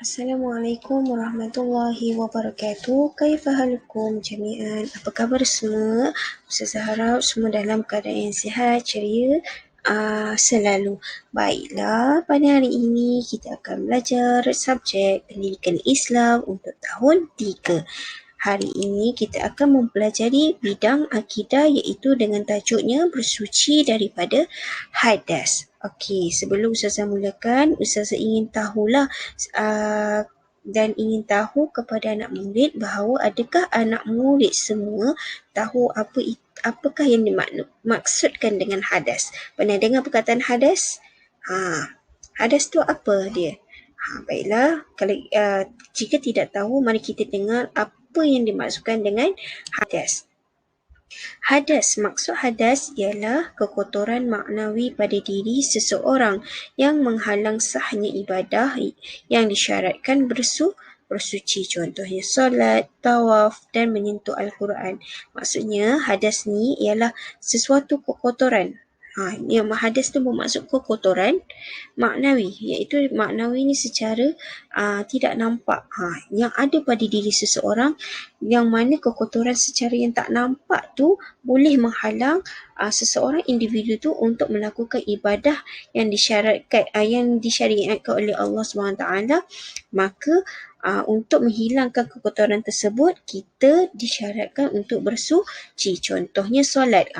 Assalamualaikum warahmatullahi wabarakatuh. Kaifa halukum jami'an? Apa khabar semua? Ustazah harap semua dalam keadaan yang sihat, ceria selalu. Baiklah, pada hari ini kita akan belajar subjek pendidikan Islam untuk tahun 3. Hari ini kita akan mempelajari bidang akidah iaitu dengan tajuknya bersuci daripada hadas. Okey, sebelum Ustazah mulakan, Ustazah ingin tahulah dan ingin tahu kepada anak murid bahawa adakah anak murid semua tahu apakah yang dimaksudkan dengan hadas. Pernah dengar perkataan hadas? Hadas tu apa dia? Baiklah, kalau jika tidak tahu, mari kita dengar apa yang dimaksudkan dengan hadas. Maksud hadas ialah kekotoran maknawi pada diri seseorang yang menghalang sahnya ibadah yang disyaratkan bersuci. Contohnya solat, tawaf dan menyentuh Al-Quran. Maksudnya hadas ni ialah sesuatu kekotoran. Yang hadas tu bermaksud kekotoran maknawi, iaitu maknawi ni secara tidak nampak, yang ada pada diri seseorang, yang mana kekotoran secara yang tak nampak tu boleh menghalang seseorang individu tu untuk melakukan ibadah yang disyariatkan oleh Allah SWT. Maka untuk menghilangkan kekotoran tersebut, kita disyaratkan untuk bersuci. Contohnya solat.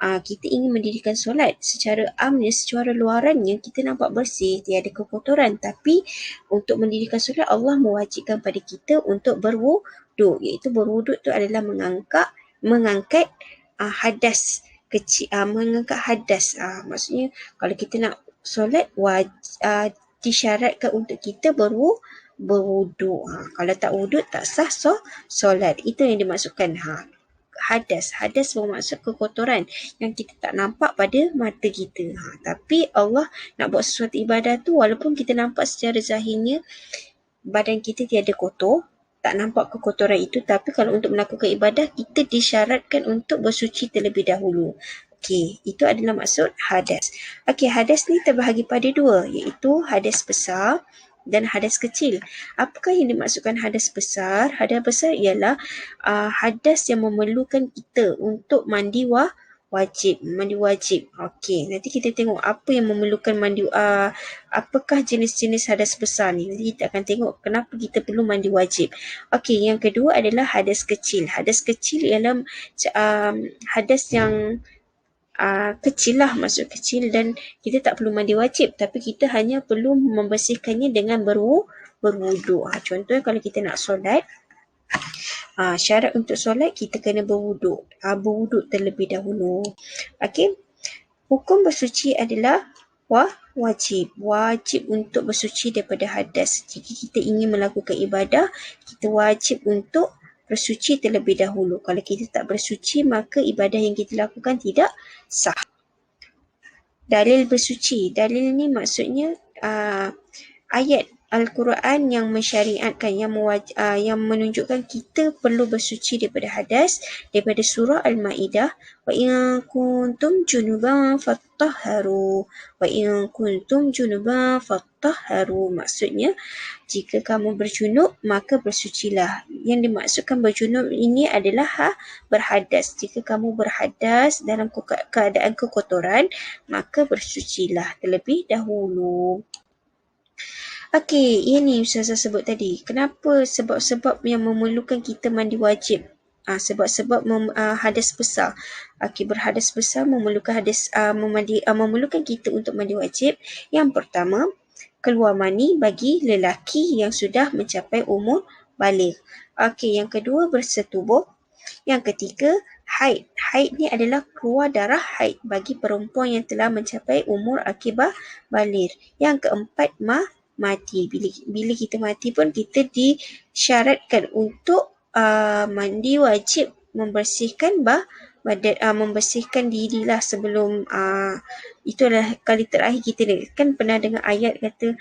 Kita ingin mendirikan solat secara amnya, secara luarannya kita nampak bersih, tiada kekotoran. Tapi untuk mendirikan solat, Allah mewajibkan pada kita untuk berwuduk. Iaitu berwuduk tu adalah mengangkat hadas kecil, mengangkat hadas. Maksudnya kalau kita nak solat, disyaratkan untuk kita berwuduk. Kalau tak wuduk, tak sah solat. Itu yang dimaksudkan hadas. Hadas bermaksud kekotoran yang kita tak nampak pada mata kita. Tapi Allah nak buat sesuatu ibadah tu, walaupun kita nampak secara zahirnya badan kita tiada kotor, tak nampak kekotoran itu, tapi kalau untuk melakukan ibadah, kita disyaratkan untuk bersuci terlebih dahulu. Okey, itu adalah maksud hadas. Okey, hadas ni terbahagi pada dua, iaitu hadas besar dan hadas kecil. Apakah yang dimaksudkan hadas besar? Hadas besar ialah hadas yang memerlukan kita untuk mandi wajib. Okey, nanti kita tengok apa yang memerlukan mandi, apakah jenis-jenis hadas besar ni. Nanti kita akan tengok kenapa kita perlu mandi wajib. Okey, yang kedua adalah hadas kecil. Hadas kecil ialah hadas yang kecil lah, maksud kecil, dan kita tak perlu mandi wajib, tapi kita hanya perlu membersihkannya dengan berwuduk. Contohnya kalau kita nak solat, syarat untuk solat kita kena berwuduk. Berwuduk terlebih dahulu. Okey. Hukum bersuci adalah wajib untuk bersuci daripada hadas. Jika kita ingin melakukan ibadah, kita wajib untuk bersuci terlebih dahulu. Kalau kita tak bersuci, maka ibadah yang kita lakukan tidak sah. Dalil bersuci. Dalil ni maksudnya ayat Al-Quran yang mensyariatkan, yang menunjukkan kita perlu bersuci daripada hadas, daripada surah Al-Ma'idah. Wa in kuntum junuban fattahharu. Maksudnya, jika kamu berjunub, maka bersucilah. Yang dimaksudkan berjunub ini adalah berhadas. Jika kamu berhadas dalam keadaan kekotoran, maka bersucilah terlebih dahulu. Okey, ini Ustazah sebut tadi. Kenapa sebab-sebab yang memerlukan kita mandi wajib? Sebab-sebab hadas besar. Okey, berhadas besar memerlukan memerlukan kita untuk mandi wajib. Yang pertama, keluar mani bagi lelaki yang sudah mencapai umur baligh. Okey, yang kedua, bersetubuh. Yang ketiga, haid. Haid ni adalah keluar darah haid bagi perempuan yang telah mencapai umur akibat baligh. Yang keempat, mati. Bila kita mati pun kita disyaratkan untuk mandi wajib, membersihkan membersihkan dirilah sebelum itu adalah kali terakhir kita kan pernah dengar ayat kata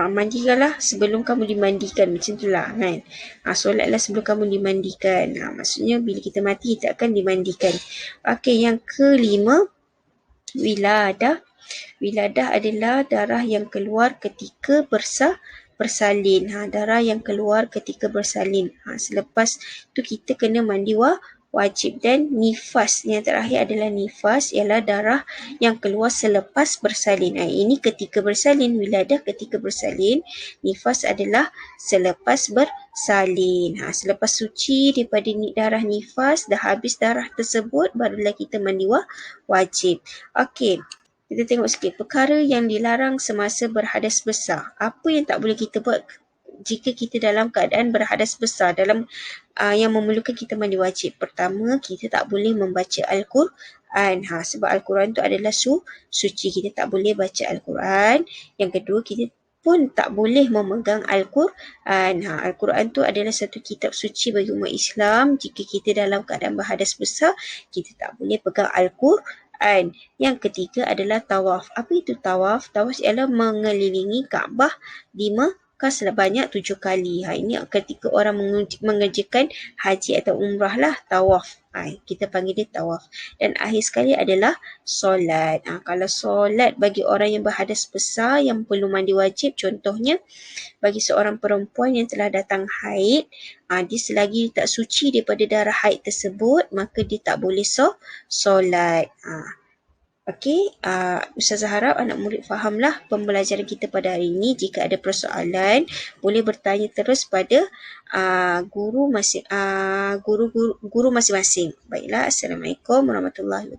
mandikanlah sebelum kamu dimandikan, macam itulah kan. Solatlah sebelum kamu dimandikan. Maksudnya bila kita mati kita akan dimandikan. Okey, yang kelima, Wiladah. Wiladah adalah darah yang keluar ketika bersalin. Darah yang keluar ketika bersalin. Selepas tu kita kena mandi wajib. Dan nifas, yang terakhir adalah nifas, ialah darah yang keluar selepas bersalin. Ini ketika bersalin. Wiladah ketika bersalin. Nifas adalah selepas bersalin. Selepas suci daripada darah nifas, dah habis darah tersebut, barulah kita mandi wajib. Okey. Kita tengok sikit perkara yang dilarang semasa berhadas besar. Apa yang tak boleh kita buat jika kita dalam keadaan berhadas besar, dalam yang memerlukan kita mandi wajib. Pertama, kita tak boleh membaca Al-Quran. Sebab Al-Quran tu adalah suci. Kita tak boleh baca Al-Quran. Yang kedua, kita pun tak boleh memegang Al-Quran. Al-Quran tu adalah satu kitab suci bagi umat Islam. Jika kita dalam keadaan berhadas besar, kita tak boleh pegang Al-Quran. Yang ketiga adalah tawaf. Apa itu tawaf? Tawaf ialah mengelilingi Kaabah di Mekah sebanyak 7 kali. Ini ketika orang mengerjakan haji atau umrah lah, tawaf. Kita panggil dia tawaf. Dan akhir sekali adalah solat. Kalau solat bagi orang yang berhadas besar yang perlu mandi wajib, contohnya bagi seorang perempuan yang telah datang haid, dia selagi tak suci daripada darah haid tersebut, maka dia tak boleh solat. Okey, Ustazah harap anak murid fahamlah pembelajaran kita pada hari ini. Jika ada persoalan, boleh bertanya terus pada guru masing-masing. Baiklah, Assalamualaikum warahmatullahi wabarakatuh.